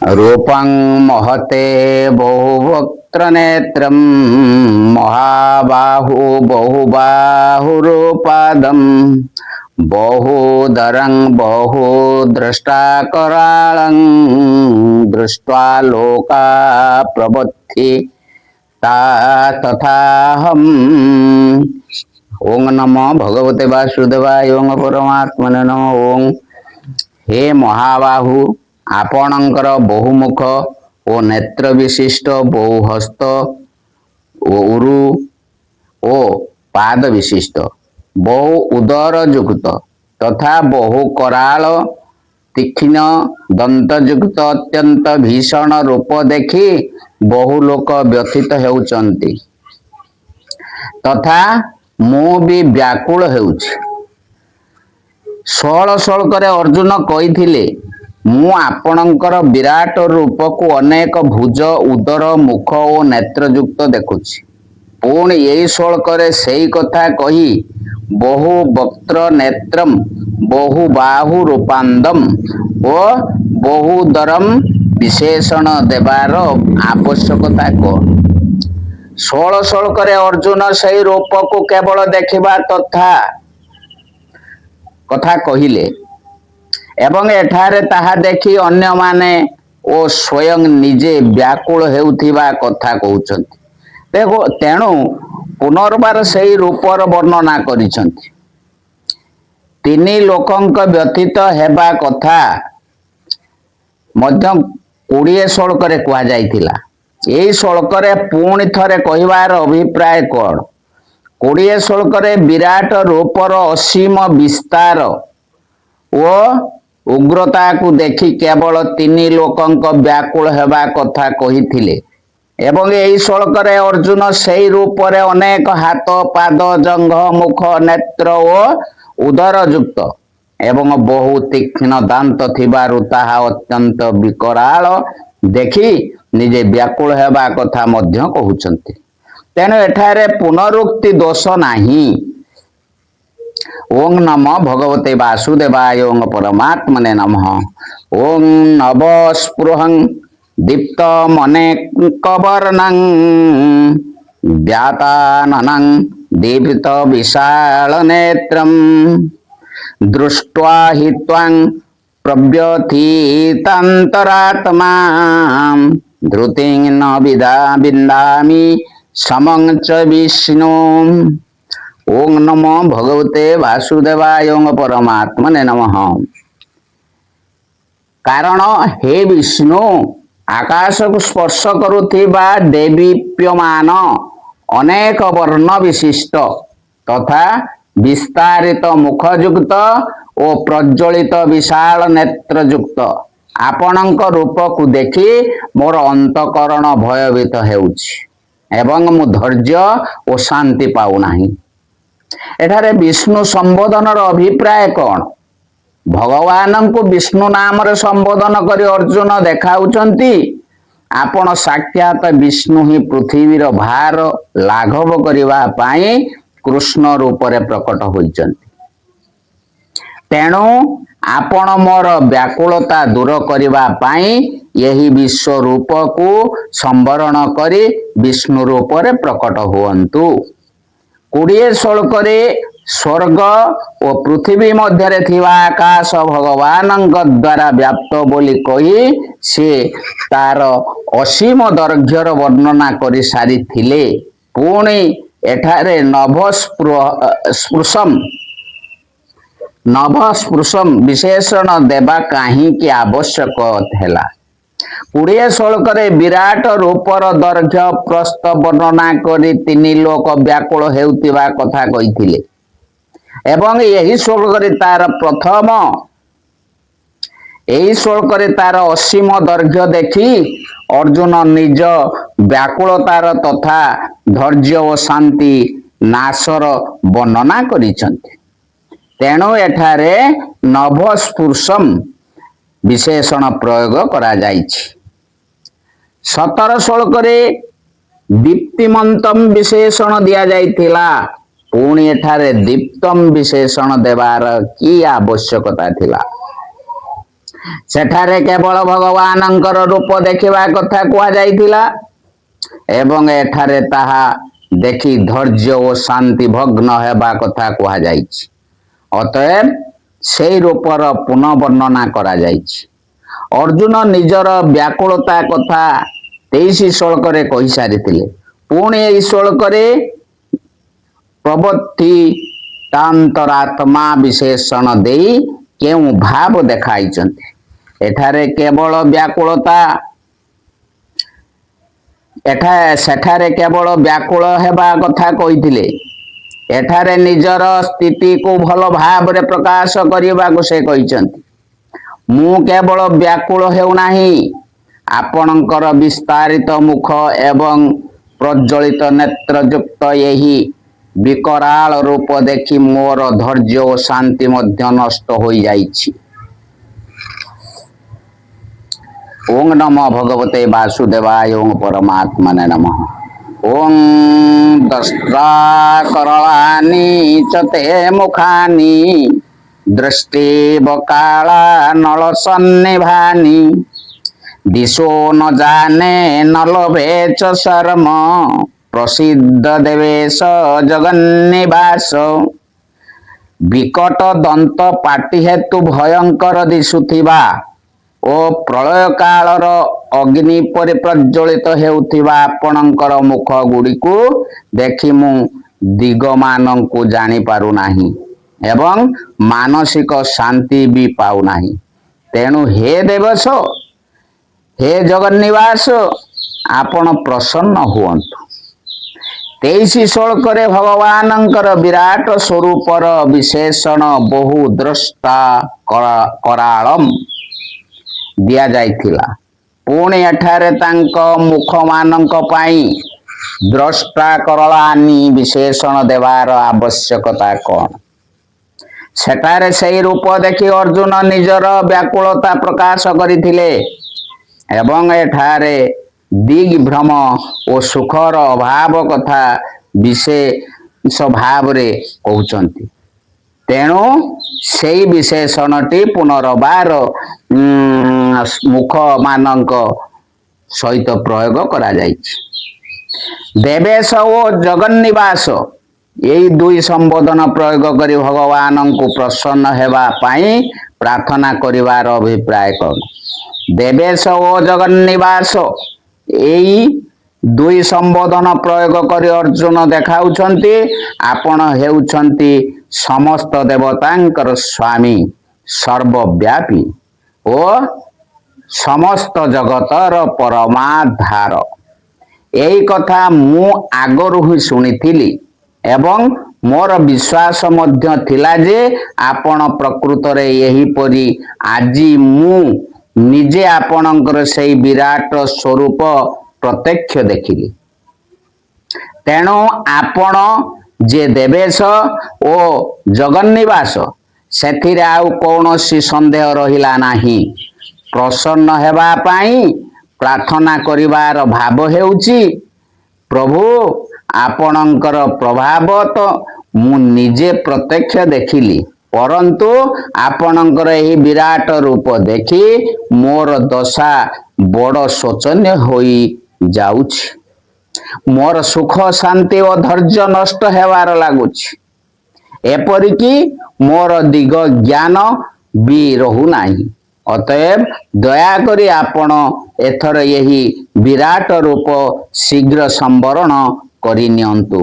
रूपं महते बहुवक्त्र नेत्रं महाबाहु बहुबाहुरुपादं बहुदरं बहुद्रष्टाकराळं दृष्ट्वा लोका प्रबुद्धि तथाहम्। ओं नमो भगवते वासुदेवाय ओं परमात्मने नमः। ओं हे महाबाहु आपणकर बहुमुख ओ नेत्र विशिष्ट बहु हस्त ओ उरु ओ पाद विशिष्ट बहु उदर युक्त तथा बहु कराल तीक्ष्ण दंत युक्त अत्यंत भीषण रूप देखि बहु लोक व्यथित हेउचंती तथा मु भी व्याकुल हेउछि। 16 श्लोकरे अर्जुन कहिथिले मु आपणकर विराट रूप को अनेक भुज उदर मुख और नेत्र युक्त देखुछि। पुणी यही श्लोकरे सेई कथा कही बहु वक्त्र नेत्रम बहु बाहु रूपांदम ओ बहुदरम विशेषण देवार आवश्यकता कौन? 16 श्लोकरे अर्जुन सेई रूप को केवल देखिबा तथा कथा कहिले एवं एठारे ताहा देखि अन्य माने ओ स्वयं निजे व्याकुल हेउथिबा कथा कहउछन्ति। देखो तेणु पुनर्बार सेई रूपर वर्णना करिसन्ति। तिनी लोकंक व्यतीत हेबा कथा मध्य 20 श्लोकरे कुआ जाइथिला। एई श्लोकरे पुणी थरे कहिबार अभिप्राय कोन? 20 श्लोकरे विराट रूपर असीम विस्तार ओ उग्रता को देखि केवल तिनी लोकंक व्याकुल हेबा कथा कहिथिले एवं एई श्लोकरे अर्जुन सेई रूपरे अनेक हाथ पाद जंघ मुख नेत्र ओ उदर युक्त एवं बहु तीक्ष्ण दांत थिबारु ताहा अत्यंत विकराल देखि निजे व्याकुल हेबा कथा मध्य कहउछन्ति। तेणु एठारे पुनरुक्ति दोष नाही। ओं नमो भगवते वासुदेवाय ओं परमात्मने नमः। ओं नभस्पृहं दीप्तमनेकवर्णं व्याताननं दीप्त विशालनेत्रं दृष्ट्वा हि त्वां प्रव्यथितान्तरात्मा धृतिं न विन्दामि समं च विष्णु। ओं नमो भगवते वासुदेवाय ओं परमात्मने नमः। कारण हे विष्णु आकाश को स्पर्श करुथिबा देवीप्यमान अनेक वर्ण विशिष्ट तथा विस्तारित मुखयुक्त ओ प्रज्वलित विशाल नेत्र युक्त आपणक रूप को देखि मोर अंतकरण भयभीत हेउछि एवं मु धैर्य और शांति पाउ नाही। एठारे विष्णु संबोधन अभिप्राय कौन? भगवान को विष्णु नाम रे संबोधन करी अर्जुन देखाउचंती आपण साक्षात विष्णु ही पृथ्वी रो भार लाघव करिवा पाई कृष्ण रूप रे प्रकट होइचंती। तेणु आपण मोर व्याकुलता दूर करिवा पाई यही विश्व रूप को संवरण करी विष्णु रूप रे प्रकट हुअन्तु। 20 श्लोकरे स्वर्ग और पृथ्वी मध्य थिवा आकाश भगवान द्वारा व्याप्त बोली कही से तार असीम दैर्घ्यर वर्णना करी सारी थिले। पुणी एठारे नभस्पृशम विशेषण देवा कहीं की आवश्यक है। 20 श्लोकरे विराट रूपर दैर्घ्य प्रस्थ वर्णना करी तिनी लोक व्याकुल हेउतिबा कथा कहिथिले एवं यही श्लोकरे तार प्रथम एही श्लोकरे तार असीम दैर्घ्य देखि अर्जुन निज व्याकुलतार तथा धैर्य और शांति नाशर वर्णना करिसंति। तेणु एठारे नभस्पृशम विशेषण प्रयोग करा जाइछि। 17 श्लोकरे दीप्तिमंतम विशेषण दिया जाइथिला। पुणी एठारे दीप्तम विशेषण देवार की आवश्यकता थिला? ସେଠାରେ କେବଳ ଭଗବାନଙ୍କର ରୂପ ଦେଖିବା କଥା କୁହାଯାଇଥିଲା ଏବଂ ଏଠାରେ ତାହା ଦେଖି ଧୈର୍ଯ୍ୟ ଓ ଶାନ୍ତି ଭଗ୍ନ ହେବା କଥା କୁହାଯାଇଛି। ଅତଏବ ସେହି ରୂପର ପୁନଃ ବର୍ଣ୍ଣନା କରାଯାଇଛି। ଅର୍ଜୁନ ନିଜର ବ୍ୟାକୁଳତା କଥା 23 ଶ୍ଲୋକରେ କହିସାରିଥିଲେ। ପୁଣି ଏହି ଶ୍ଲୋକରେ ପ୍ରବର୍ତ୍ତିତାନ୍ତରାତ୍ମା ବିଶେଷଣ ଦେଇ କେଉଁ ଭାବ ଦେଖାଇଛନ୍ତି। ଏଠାରେ କେବଳ ବ୍ୟାକୁଳତା ସେଠାରେ କେବଳ ବ୍ୟାକୁଳ ହେବା କଥା କହିଥିଲେ। ଏଠାରେ ନିଜର ସ୍ଥିତିକୁ ଭଲ ଭାବରେ ପ୍ରକାଶ କରିବାକୁ ସେ କହିଛନ୍ତି। ମୁଁ କେବଳ ବ୍ୟାକୁଳ ହେଉନାହିଁ, ଆପଣଙ୍କର ବିସ୍ତାରିତ ମୁଖ ଏବଂ ପ୍ରଜ୍ୱଳିତ ନେତ୍ରଯୁକ୍ତ ଏହି ବିକରାଳ ରୂପ ଦେଖି ମୋର ଧୈର୍ଯ୍ୟ ଓ ଶାନ୍ତି ମଧ୍ୟ ନଷ୍ଟ ହୋଇଯାଇଛି। ଓଂ ନମୋ ଭଗବତେ ବାସୁଦେବାୟ ଓଂ ପରମାତ୍ମନେ ନମଃ। ଓଂ ଦଷ୍ଟ୍ରାକରାଳାନି ଚ ତେ ମୁଖାନି ଦୃଷ୍ଟିବକାଳା ନଳସନ୍ନିଭାନି ଦିଶୋ ନ ଜାନେ ନ ଲୋଭେ ଚ ଶର୍ମ ପ୍ରସିଦ୍ଧ ଦେବେଶ ଜଗନ୍ନିବାସ। ବିକଟ ଦନ୍ତ ପାଟି ହେତୁ ଭୟଙ୍କର ଦିଶୁଥିବା ଓ ପ୍ରଳୟ କାଳର ଅଗ୍ନି ପରି ପ୍ରଜ୍ୱଳିତ ହେଉଥିବା ଆପଣଙ୍କର ମୁଖ ଗୁଡ଼ିକୁ ଦେଖି ମୁଁ ଦିଗମାନଙ୍କୁ ଜାଣିପାରୁନାହିଁ ଏବଂ ମାନସିକ ଶାନ୍ତି ବି ପାଉନାହିଁ। ତେଣୁ ହେ ଦେବେଶ, ହେ ଜଗନ୍ନିବାସ, ଆପଣ ପ୍ରସନ୍ନ ହୁଅନ୍ତୁ। 23 ଶ୍ଲୋକରେ ଭଗବାନଙ୍କର ବିରାଟ ସ୍ୱରୂପର ବିଶେଷଣ ବହୁ ଦ୍ରଷ୍ଟା କରାଳମ୍ ଦିଆଯାଇଥିଲା। ପୁଣି ଏଠାରେ ତାଙ୍କ ମୁଖମାନଙ୍କ ପାଇଁ ଦ୍ରଷ୍ଟା କରଳାନି ବିଶେଷଣ ଦେବାର ଆବଶ୍ୟକତା କ'ଣ? ସେଠାରେ ସେହି ରୂପ ଦେଖି ଅର୍ଜୁନ ନିଜର ବ୍ୟାକୁଳତା ପ୍ରକାଶ କରିଥିଲେ ଏବଂ ଏଠାରେ ଦିଗ୍ଭ୍ରମ ଓ ସୁଖର ଅଭାବ କଥା ବିଶେଷ ଭାବରେ କହୁଛନ୍ତି। ତେଣୁ ସେହି ବିଶେଷଣଟି ପୁନର୍ବାର ମୁଖମାନଙ୍କ ସହିତ ପ୍ରୟୋଗ କରାଯାଇଛି। ଦେବେଶ ଓ ଜଗନ୍ନିବାସ ଏହି ଦୁଇ ସମ୍ବୋଧନ ପ୍ରୟୋଗ କରି ଭଗବାନଙ୍କୁ ପ୍ରସନ୍ନ ହେବା ପାଇଁ ପ୍ରାର୍ଥନା କରିବାର ଅଭିପ୍ରାୟ କ'ଣ? ଦେବେଶ ଓ ଜଗନ୍ନିବାସ ଏହି ଦୁଇ ସମ୍ବୋଧନ ପ୍ରୟୋଗ କରି ଅର୍ଜୁନ ଦେଖାଉଛନ୍ତି ଆପଣ ହେଉଛନ୍ତି ସମସ୍ତ ଦେବତାଙ୍କର ସ୍ୱାମୀ, ସର୍ବବ୍ୟାପୀ ଓ ସମସ୍ତ ଜଗତର ପରମାଧାର। ଏହି କଥା ମୁଁ ଆଗରୁ ହିଁ ଶୁଣିଥିଲି ଏବଂ ମୋର ବିଶ୍ୱାସ ମଧ୍ୟ ଥିଲା ଯେ ଆପଣ ପ୍ରକୃତରେ ଏହିପରି। ଆଜି ମୁଁ ନିଜେ ଆପଣଙ୍କର ସେହି ବିରାଟ ସ୍ୱରୂପ ପ୍ରତ୍ୟକ୍ଷ ଦେଖିଲି। ତେଣୁ ଆପଣ ଯେ ଦେବେଶ ଓ ଜଗନ୍ନିବାସ, ସେଥିରେ ଆଉ କୌଣସି ସନ୍ଦେହ ରହିଲା ନାହିଁ। ପ୍ରସନ୍ନ ହେବା ପାଇଁ ପ୍ରାର୍ଥନା କରିବାର ଭାବ ହେଉଛି, ପ୍ରଭୁ ଆପଣଙ୍କର ପ୍ରଭାବ ତ ମୁଁ ନିଜେ ପ୍ରତ୍ୟକ୍ଷ ଦେଖିଲି, ପରନ୍ତୁ ଆପଣଙ୍କର ଏହି ବିରାଟ ରୂପ ଦେଖି ମୋର ଦଶା ବଡ଼ ଶୋଚନୀୟ ହୋଇଯାଉଛି। ମୋର ସୁଖ, ଶାନ୍ତି ଓ ଧୈର୍ଯ୍ୟ ନଷ୍ଟ ହେବାର ଲାଗୁଛି। ଏପରିକି ମୋର ଦିଗ ଜ୍ଞାନ ବି ରହୁନାହିଁ। ଅତଏବ ଦୟାକରି ଆପଣ ଏଥର ଏହି ବିରାଟ ରୂପ ଶୀଘ୍ର ସମ୍ବରଣ କରିନିଅନ୍ତୁ।